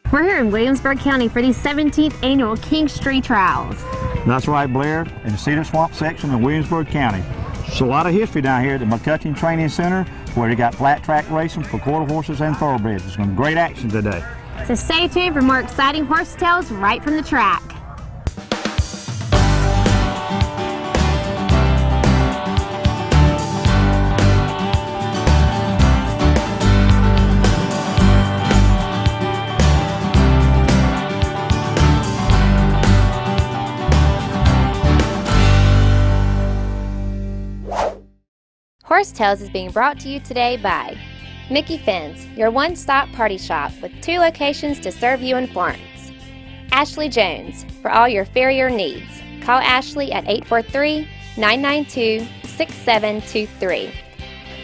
We're here in Williamsburg County for the 17th annual Kingstree Trials. That's right, Blair, in the Cedar Swamp section of Williamsburg County. There's a lot of history down here at the McCutcheon Training Center, where they got flat track racing for quarter horses and thoroughbreds. There's some great action today. So stay tuned for more exciting horse tales right from the track. Horse Tales is being brought to you today by Mickey Finn's, your one-stop party shop with 2 locations to serve you in Florence. Ashley Jones, for all your Farrier needs. Call Ashley at 843-992-6723.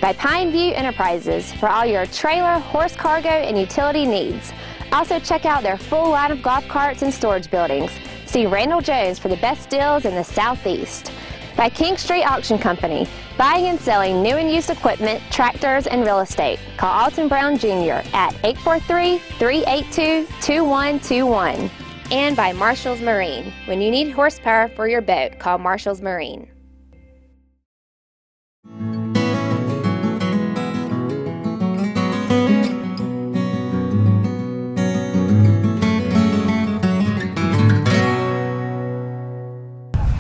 By Pine View Enterprises, for all your trailer, horse cargo, and utility needs. Also check out their full line of golf carts and storage buildings. See Randall Jones for the best deals in the Southeast. By Kingstree Auction Company, buying and selling new and used equipment, tractors, and real estate. Call Alton Brown Jr. at 843-382-2121. And by Marshall's Marine. When you need horsepower for your boat, call Marshall's Marine.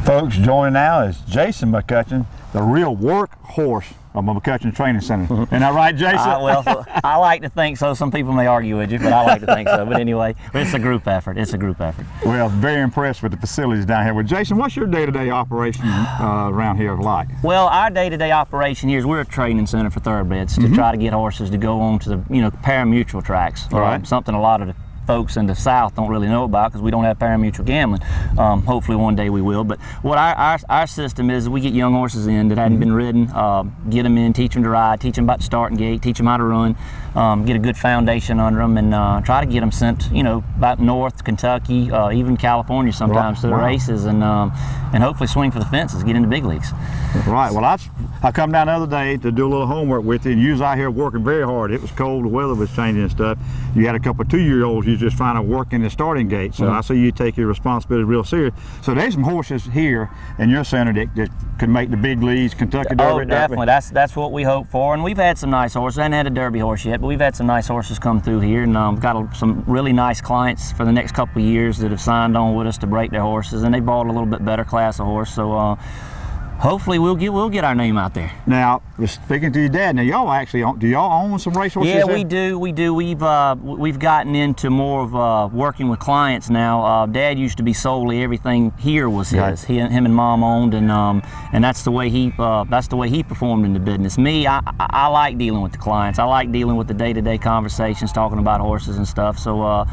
Folks, joining now is Jason McCutcheon, the real workhorse of the McCutcheon Training Center. Isn't that right, Jason? Well, I like to think so. Some people may argue with you, but I like to think so. But anyway, it's a group effort. It's a group effort. Well, very impressed with the facilities down here. Well, Jason, what's your day-to-day operation around here like? Well, our day-to-day operation here is we're a training center for thoroughbreds to try to get horses to go on to the pari-mutuel tracks. All right. Something a lot of the folks in the South don't really know about because we don't have pari-mutuel gambling. Hopefully one day we will. But what our system is, we get young horses in that hadn't been ridden, get them in, teach them to ride, teach them about the starting gate, teach them how to run, get a good foundation under them, and try to get them sent, about North Kentucky, even California sometimes to the races, and hopefully swing for the fences, get into big leagues. Right. Well, I come down the other day to do a little homework with you, and you was out here working very hard. It was cold, the weather was changing and stuff. You had a couple of 2-year-olds you just trying to work in the starting gate, so I see you take your responsibility real serious. So there's some horses here in your center that could make the big leagues, Kentucky Derby. Oh, definitely. That's what we hope for, and we've had some nice horses. I haven't had a Derby horse yet, but we've had some nice horses come through here, and we've got some really nice clients for the next couple of years that have signed on with us to break their horses, and they bought a little bit better class of horse. So hopefully we'll get our name out there. Now, speaking to your dad, now y'all actually do y'all own some racehorses? Yeah, we do. We've gotten into more of working with clients now. Dad used to be solely everything here was his. Right. Him and Mom owned, and that's the way he performed in the business. Me, I like dealing with the clients. I like dealing with the day-to-day conversations, talking about horses and stuff. So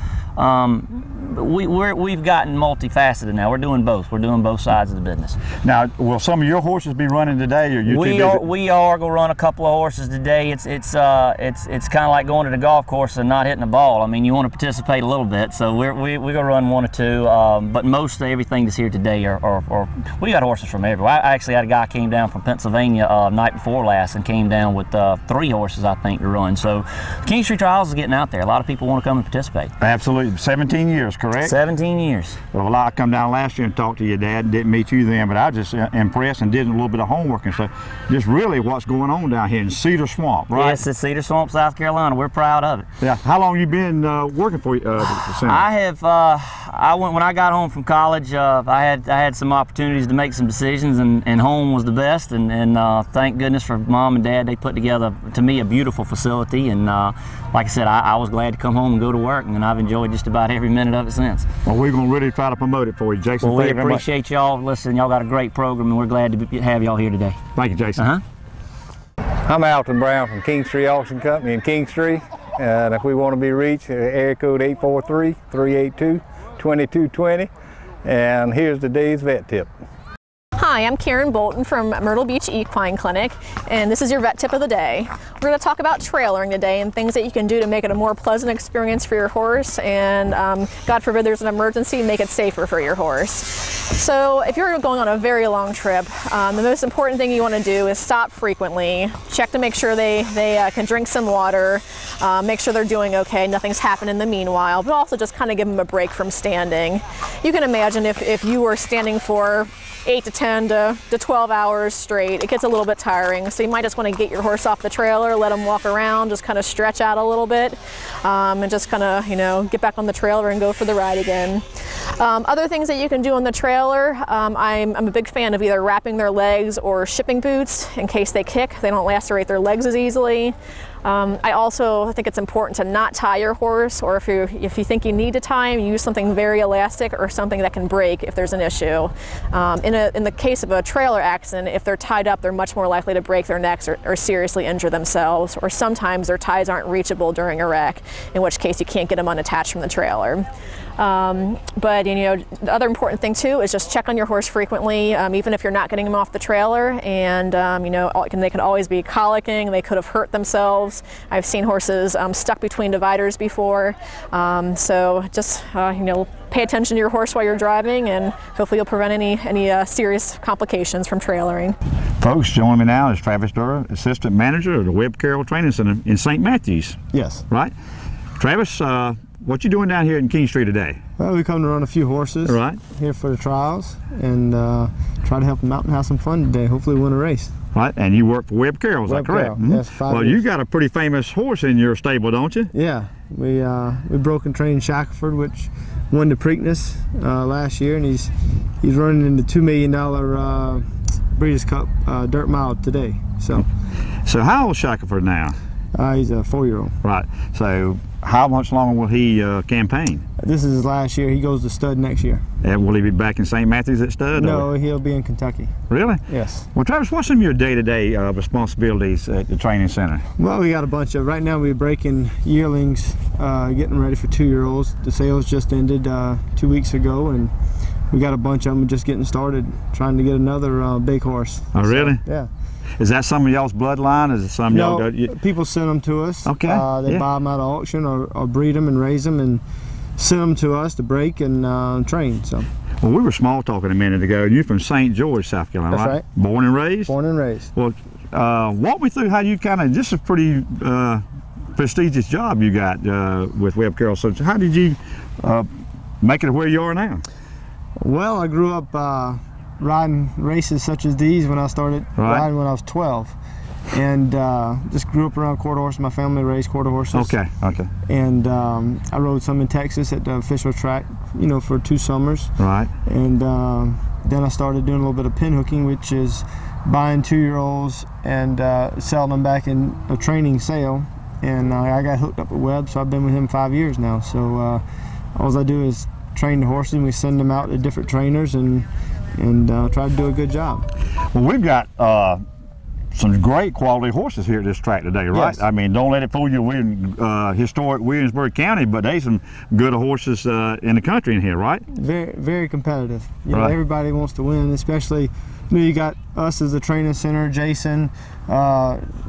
we've gotten multifaceted now. We're doing both. We're doing both sides of the business. Now, will some of your horses be running today, or you? We are going to run a couple of horses today. It's kind of like going to the golf course and not hitting the ball. I mean, you want to participate a little bit, so we're going to run 1 or 2. But most of everything that's here today are we got horses from everywhere. I actually had a guy came down from Pennsylvania night before last and came down with 3 horses, I think, to run. So Kingstree Trials is getting out there. A lot of people want to come and participate. Absolutely. 17 years, correct? 17 years. Well, I come down last year and talked to your dad. Didn't meet you then, but I was just impressed and did a little bit of homework and stuff. Just really what's going on down here in Cedar Swamp, right? Yes, it's Cedar Swamp, South Carolina. We're proud of it. Yeah. How long you been working for the center? I have. When I got home from college, I had some opportunities to make some decisions, and home was the best. And thank goodness for Mom and Dad. They put together, to me, a beautiful facility. And like I said, I was glad to come home and go to work, and I've enjoyed just about every minute of it since. Well, we're going to really try to promote it for you, Jason. Well, we appreciate y'all. Listen, y'all got a great program, and we're glad to have y'all here today. Thank you, Jason. I'm Alton Brown from Kingstree Auction Company in Kingstree, and if we want to be reached, area code 843-382-2220, and here's today's vet tip. Hi, I'm Karen Bolton from Myrtle Beach Equine Clinic, and this is your vet tip of the day. We're going to talk about trailering today and things that you can do to make it a more pleasant experience for your horse, and God forbid there's an emergency, make it safer for your horse. So if you're going on a very long trip, the most important thing you want to do is stop frequently, check to make sure they can drink some water, make sure they're doing okay, nothing's happened in the meanwhile, but also just kind of give them a break from standing. You can imagine if you were standing for 8 to 10 to 12 hours straight, it gets a little bit tiring. So you might just want to get your horse off the trailer, let them walk around, just kind of stretch out a little bit, and just kind of, you know, get back on the trailer and go for the ride again. Other things that you can do on the trailer, I'm a big fan of either wrapping their legs or shipping boots in case they kick. They don't lacerate their legs as easily. I also think it's important to not tie your horse, or if you think you need to tie him, use something very elastic or something that can break if there's an issue. In the case of a trailer accident, if they're tied up, they're much more likely to break their necks or seriously injure themselves, or sometimes their ties aren't reachable during a wreck, in which case you can't get them unattached from the trailer. But you know, the other important thing too is just check on your horse frequently, even if you're not getting them off the trailer, and you know, they can always be colicking, they could have hurt themselves. I've seen horses stuck between dividers before, so just you know, pay attention to your horse while you're driving, and hopefully you'll prevent any serious complications from trailering. Folks, joining me now is Travis Durr, Assistant Manager of the Webb Carroll Training Center in St. Matthews. Yes. Right? Travis, what you doing down here in Kingstree today? Well, we come to run a few horses here for the trials, and try to help them out and have some fun today. Hopefully win a race. Right, and you work for Webb Carroll, is that correct? Mm-hmm. Yes, 5 Well, years. you got a pretty famous horse in your stable, don't you? Yeah, we broke and trained Shackelford, which won the Preakness last year, and he's running in the $2 million Breeders' Cup Dirt Mile today. So how old is Shackelford now? He's a 4-year-old. Right. So how much longer will he campaign? This is his last year. He goes to stud next year. And will he be back in St. Matthews at stud? No, or? he'll be in Kentucky. Really? Yes. Well, Travis, what's some of your day-to-day responsibilities at the training center? Well, we got a bunch of, right now we're breaking yearlings, getting ready for 2-year-olds. The sales just ended 2 weeks ago, and we got a bunch of them just getting started, trying to get another big horse. Oh, really? So, yeah. Is that some of y'all's bloodline? Is it some no, y'all? People send them to us. Okay. They buy them out of auction, or breed them and raise them and send them to us to break and train. So. Well, we were small talking a minute ago, and you're from St. George, South Carolina, That's right? Born and raised? Born and raised. Well, walk me through how you kind of, this is a pretty prestigious job you got with Webb Carroll. So how did you make it to where you are now? Well, I grew up riding races such as these when I started riding when I was 12, and just grew up around quarter horses. My family raised quarter horses. Okay, okay. And I rode some in Texas at the official track, you know, for 2 summers. Right. And then I started doing a little bit of pin hooking, which is buying 2-year-olds and selling them back in a training sale. And I got hooked up with Webb, so I've been with him 5 years now. So all I do is train the horses, and we send them out to different trainers and try to do a good job. Well, we've got some great quality horses here at this track today, right? Yes. I mean, don't let it fool you. We're in historic Williamsburg County, but there's some good horses in the country in here, right? Very, very competitive. You know, everybody wants to win, especially, you know, you got us as a training center, Jason,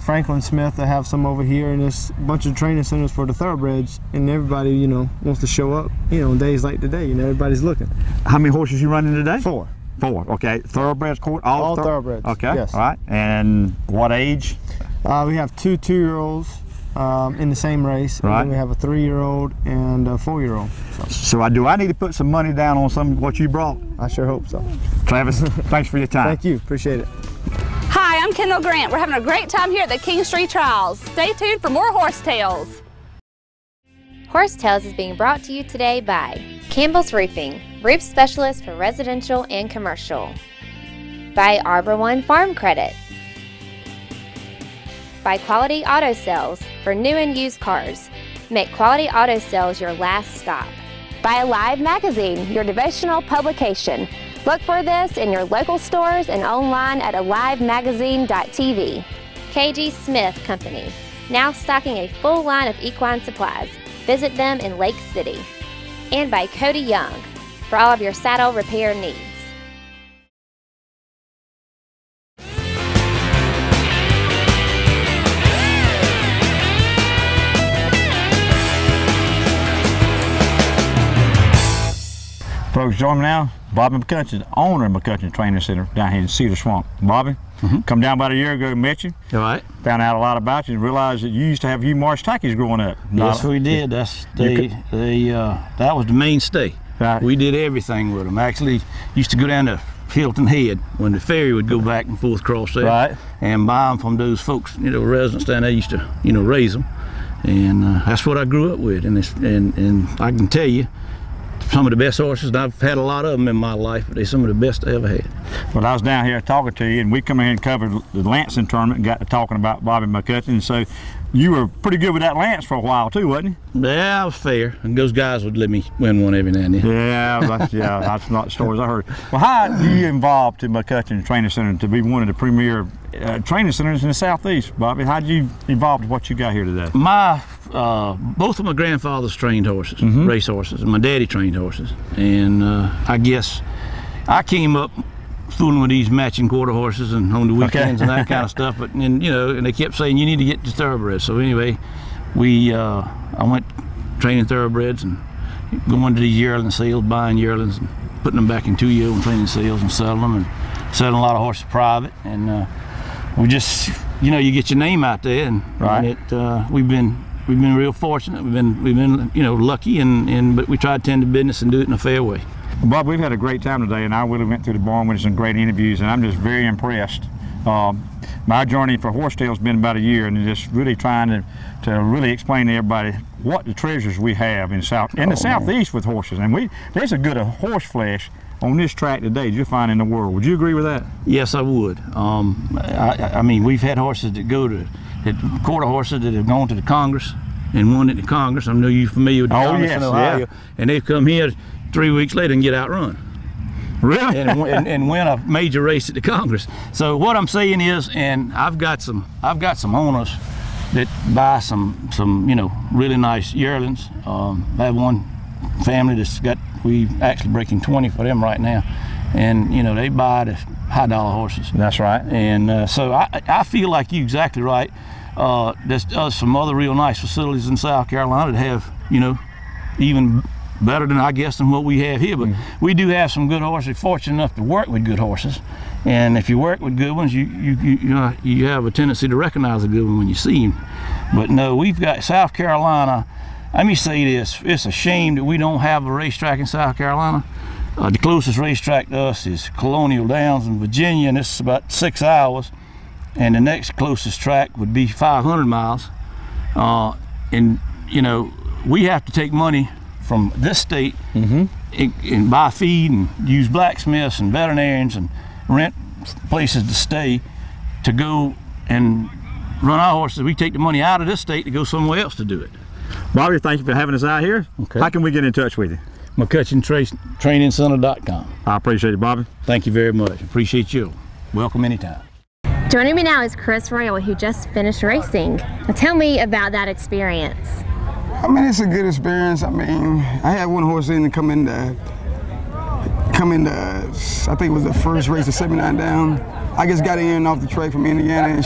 Franklin Smith, that have some over here, and there's a bunch of training centers for the thoroughbreds, and everybody, you know, wants to show up, you know, days like today, you know, everybody's looking. How many horses you running today? 4. 4, okay. Thoroughbreds, all thoroughbreds. Okay, yes. All right. And what age? We have 2 2-year-olds in the same race, and then we have a 3-year-old and a 4-year-old. So do I need to put some money down on some of what you brought? I sure hope so. Travis, thanks for your time. Thank you, appreciate it. Hi, I'm Kendall Grant. We're having a great time here at the Kingstree Trials. Stay tuned for more horse tales. Horse Tales is being brought to you today by Campbell's Roofing, roof specialist for residential and commercial. By Arbor One Farm Credit. By Quality Auto Sales for new and used cars. Make Quality Auto Sales your last stop. By Alive Magazine, your devotional publication. Look for this in your local stores and online at alivemagazine.tv. KG Smith Company, now stocking a full line of equine supplies. Visit them in Lake City. And by Cody Young, for all of your saddle repair needs. Folks, join me now. Bobby McCutcheon, the owner of McCutcheon Training Center down here in Cedar Swamp. Bobby, come down about a year ago, met you. All right. Found out a lot about you and realized that you used to have marsh tackies growing up. Yes, we did. That's that was the mainstay. Right. We did everything with them. Actually, used to go down to Hilton Head when the ferry would go back and forth across there, right, and buy them from those folks, residents down there used to, raise them, and that's what I grew up with. And I can tell you, some of the best horses, and I've had a lot of them in my life, but they're some of the best I ever had. Well, I was down here talking to you, and we come in and covered the Lansing tournament and got to talking about Bobby McCutcheon. So you were pretty good with that Lance for a while too, wasn't you? Yeah, I was fair, and those guys would let me win one every now and then. Yeah, that's not the stories I heard. Well, how do you involved in McCutcheon Training Center to be one of the premier training centers in the Southeast, Bobby? How did you evolve to what you got here today? Both of my grandfathers trained horses, race horses, and my daddy trained horses. And I guess I came up fooling with these matching quarter horses and on the weekends and that kind of stuff. But and they kept saying you need to get to thoroughbreds. So anyway, I went training thoroughbreds and going to these yearling sales, buying yearlings and putting them back in 2-year-old and training sales and selling them, and selling a lot of horses private. And we just you get your name out there, and, right. and we've been real fortunate. We've been lucky, but we try to tend to business and do it in a fair way. Bob, we've had a great time today, and I really went through the barn with some great interviews, and I'm just very impressed. My journey for Horsetail has been about a year, and just really trying to really explain to everybody what the treasures we have in the Southeast with horses. And there's a good horse flesh on this track today you'll find in the world. Would you agree with that? Yes, I would. I mean, we've had horses that go to quarter horses that have gone to the Congress and won at the Congress. I know you're familiar with the Congress in Ohio, and they've come here 3 weeks later and get outrun. Really? and win a major race at the Congress. So what I'm saying is, and I've got some owners that buy some really nice yearlings. I have one family we actually breaking 20 for them right now, and they buy the high dollar horses. That's right. And so I feel like you're exactly right. There's some other real nice facilities in South Carolina that have even better than what we have here, but we do have some good horses. Fortunate enough to work with good horses, and if you work with good ones, you have a tendency to recognize a good one when you see him. But no, we've got South Carolina. Let me say this: it's a shame that we don't have a racetrack in South Carolina. The closest racetrack to us is Colonial Downs in Virginia, and it's about 6 hours. And the next closest track would be 500 miles. And we have to take money from this state and buy feed and use blacksmiths and veterinarians and rent places to stay to go and run our horses. We take the money out of this state to go somewhere else to do it. Bobby, thank you for having us out here. Okay. How can we get in touch with you? McCutcheonTrainingCenter.com. I appreciate it, Bobby. Thank you very much. Appreciate you. Welcome anytime. Joining me now is Chris Royal, who just finished racing. Now tell me about that experience. I mean, it's a good experience. I mean, I had one horse in to come in I think it was the first race of 79 down. I just got in off the track from Indiana, and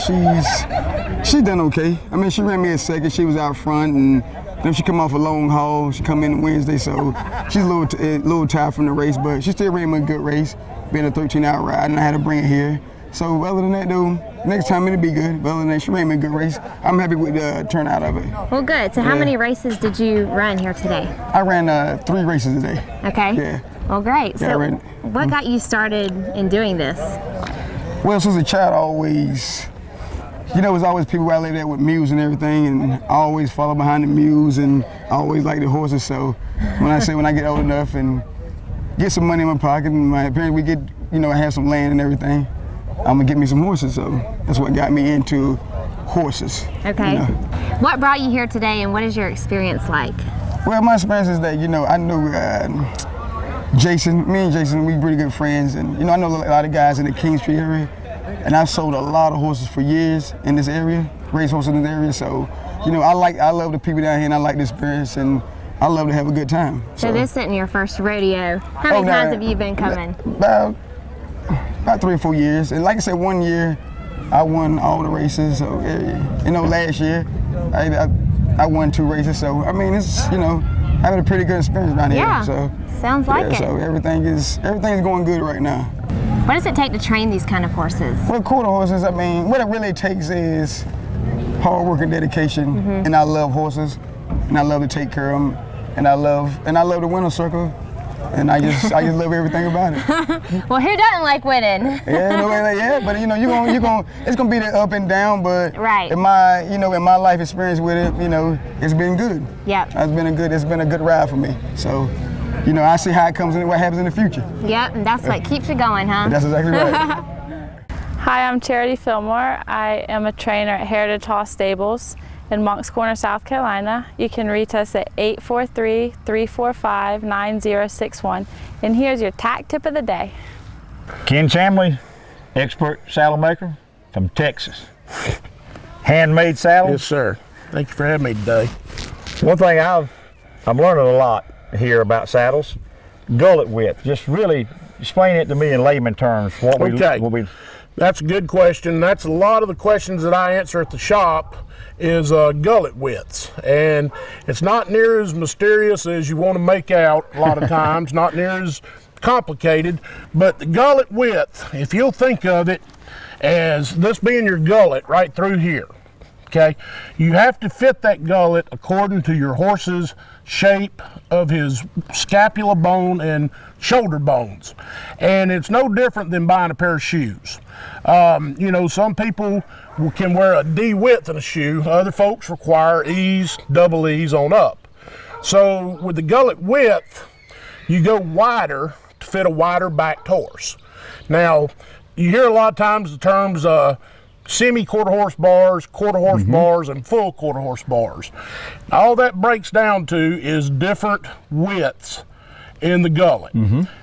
she's done okay. I mean, she ran me a second. She was out front, and then she come off a long haul. She come in Wednesday, so she's a little tired from the race, but she still ran me a good race, being a 13-hour ride, and I had to bring it here. So other than that, though, next time it'll be good. But other than that, she ran me a good race. I'm happy with the turnout of it. Well, good. So how many races did you run here today? I ran 3 races today. Okay. Yeah. Well, great. Yeah, so what got you started in doing this? Well, since a child, always, there's always people out there with mules and everything, and I always follow behind the mules, and I always like the horses. So when I get old enough and get some money in my pocket, and my parents, we get, I have some land and everything, I'm gonna get me some horses. So that's what got me into horses. Okay. What brought you here today, and what is your experience like? Well, my experience is that, I know Jason, me and Jason, we pretty good friends, and I know a lot of guys in the Kingstree area, and I've sold a lot of horses for years in this area, race horses in this area. So, I love the people down here, and I like the experience, and I love to have a good time. So this isn't your first rodeo. How many times have you been coming? About 3 or 4 years, and like I said, 1 year I won all the races. So last year I won 2 races. So I mean, it's having a pretty good experience around Yeah, here. So sounds like it. So everything is going good right now. What does it take to train these kind of horses? Well, quarter horses, I mean, what it really takes is hard work and dedication. And I love horses, and I love to take care of them, and I love the winner's circle. And I just love everything about it. Well, who doesn't like winning? Yeah, but you know, it's gonna be the up and down. But right. in my life experience with it, you know, it's been good. Yep. It's been a good ride for me. So, you know, I see how it comes and what happens in the future. Yep, and that's what keeps you going, huh? That's exactly right. Hi, I'm Charity Fillmore. I am a trainer at Heritage Horse Stables in Moncks Corner, South Carolina. You can reach us at 843-345-9061. And here's your tack tip of the day. Ken Chamley, expert saddle maker from Texas. Handmade saddles. Yes, sir. Thank you for having me today. One thing I'm learning a lot here about saddles. Gullet width. Just really explain it to me in layman terms. That's a good question. That's a lot of the questions that I answer at the shop is gullet widths, and it's not near as mysterious as you want to make out a lot of times, not near as complicated, but the gullet width, if you'll think of it as this being your gullet right through here, okay, you have to fit that gullet according to your horse's shape of his scapula bone and shoulder bones, and it's no different than buying a pair of shoes. You know, some people can wear a D width in a shoe. Other folks require E's, double E's on up. So with the gullet width, you go wider to fit a wider backed horse. Now, you hear a lot of times the terms semi-quarter horse bars, quarter horse bars, and full quarter horse bars. All that breaks down to is different widths in the gullet.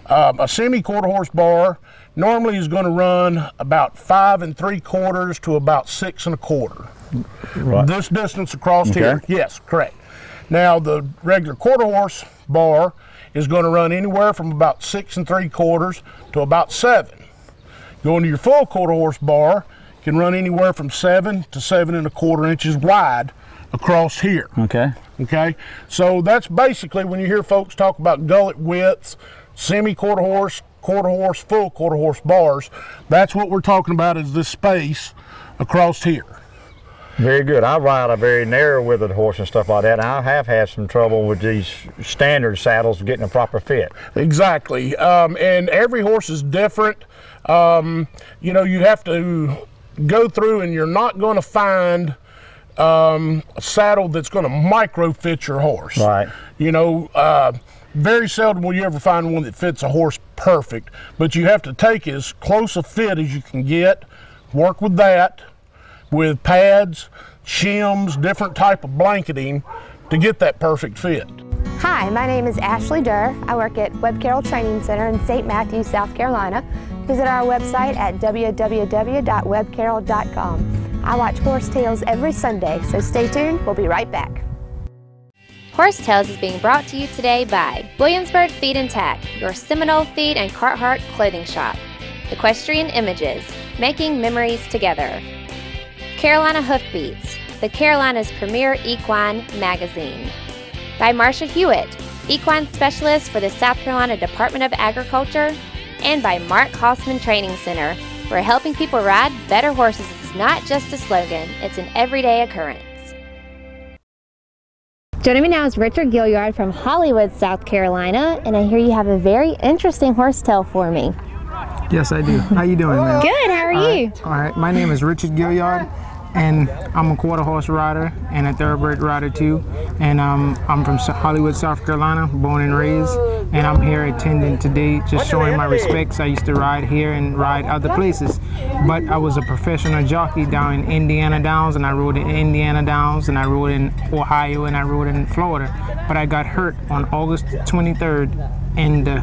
A semi-quarter horse bar normally is going to run about 5 3/4 to about 6 1/4. Right. This distance across here, yes, correct. Now the regular quarter horse bar is going to run anywhere from about 6 3/4 to about 7. Going to your full quarter horse bar can run anywhere from 7 to 7 1/4 inches wide across here. Okay, so that's basically when you hear folks talk about gullet widths, semi-quarter horse, quarter horse, full quarter horse bars, that's what we're talking about, is this space across here. Very good. I ride a very narrow withed horse and stuff like that, and I have had some trouble with these standard saddles getting a proper fit. Exactly, and every horse is different. You know, you have to go through, and you're not going to find a saddle that's going to micro fit your horse. Right. You know, very seldom will you ever find one that fits a horse perfect, but you have to take as close a fit as you can get, work with that, with pads, shims, different type of blanketing to get that perfect fit. Hi, my name is Ashley Durr. I work at Webb Carroll Training Center in St. Matthews, South Carolina. Visit our website at www.webbcarroll.com. I watch Horse Tales every Sunday, so stay tuned. We'll be right back. Horse Tales is being brought to you today by Williamsburg Feed and Tack, your Seminole Feed and Carhartt clothing shop. Equestrian Images, making memories together. Carolina HOOFBEATS, the Carolina's premier equine magazine. By Marcia Hewitt, equine specialist for the South Carolina Department of Agriculture. And by Mark Hausman Training Center, where helping people ride better horses is not just a slogan, it's an everyday occurrence. Joining me now is Richard Gilliard from Hollywood, South Carolina, and I hear you have a very interesting horse tale for me. Yes, I do. How you doing, man? Good, how are you? All right, my name is Richard Gilliard, and I'm a quarter horse rider and a thoroughbred rider too. And I'm from Hollywood, South Carolina, born and raised. And I'm here attending today, just showing my respects. I used to ride here and ride other places, but I was a professional jockey down in Indiana Downs, and I rode in Indiana Downs, and I rode in Ohio, and I rode in Florida. But I got hurt on August 23rd in the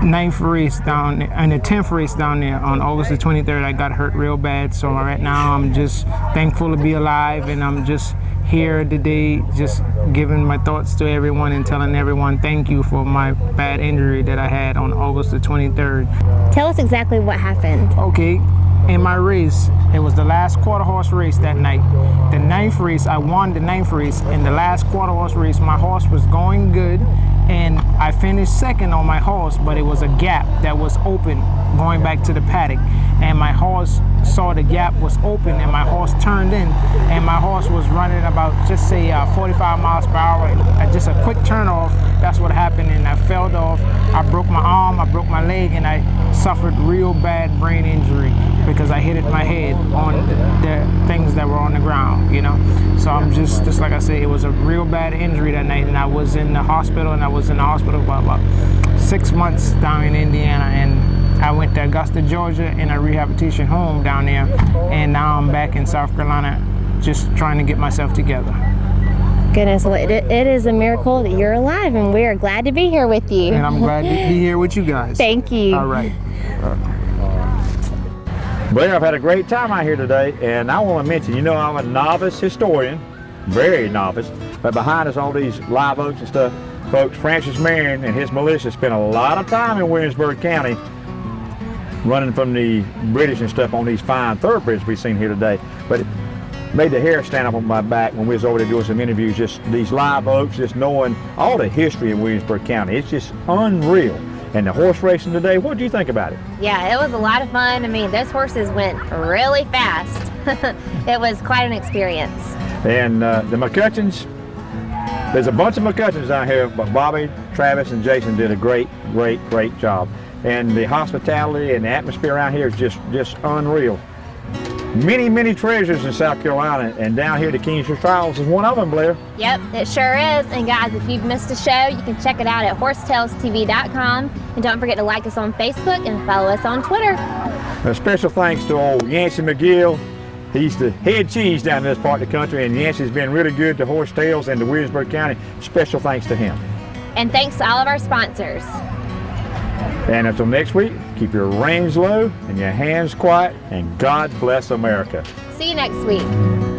9th race down, and the 10th race down there on August the 23rd. I got hurt real bad, so right now I'm just thankful to be alive, and I'm just here today just giving my thoughts to everyone and telling everyone thank you for my bad injury that I had on August the 23rd. Tell us exactly what happened. Okay, in my race, It was the last quarter horse race that night. The 9th race, I won the 9th race. In the last quarter horse race, my horse was going good, and I finished second on my horse, but it was a gap that was open going back to the paddock. And my horse saw the gap was open, and my horse turned in, and my horse was running about, just say 45 miles per hour, and just a quick turn off. That's what happened, and I fell off. I broke my arm, I broke my leg, and I suffered real bad brain injury because I hit my head on the things that were on the ground, you know. So I'm just like I said, it was a real bad injury that night, and I was in the hospital, and I was in the hospital for about 6 months down in Indiana, and I went to Augusta, Georgia, in a rehabilitation home down there, and now I'm back in South Carolina just trying to get myself together. Goodness, well, it is a miracle that you're alive, and we are glad to be here with you. And I'm glad to be here with you guys. Thank you. All right. Blair, I've had a great time out here today, and I want to mention, you know, I'm a novice historian, very novice, but behind us all these live oaks and stuff, folks, Francis Marion and his militia spent a lot of time in Williamsburg County running from the British and stuff on these fine thoroughbreds we've seen here today. But it made the hair stand up on my back when we was over there doing some interviews, just these live oaks, just knowing all the history in Williamsburg County. It's just unreal. And the horse racing today, what do you think about it? Yeah, it was a lot of fun. I mean, those horses went really fast. It was quite an experience. And the McCutcheons, there's a bunch of McCutcheons out here, but Bobby, Travis, and Jason did a great job. And the hospitality and the atmosphere around here is just unreal. Many treasures in South Carolina, and down here the Kingstree Trials is one of them, Blair. Yep, it sure is. And guys, if you've missed a show, you can check it out at horsetales.tv.com. And don't forget to like us on Facebook and follow us on Twitter. A special thanks to old Yancey McGill. He's the head cheese down in this part of the country, and Yancey's been really good to Horse Tales and to Williamsburg County. Special thanks to him. And thanks to all of our sponsors. And until next week, keep your reins low and your hands quiet, and God bless America. See you next week.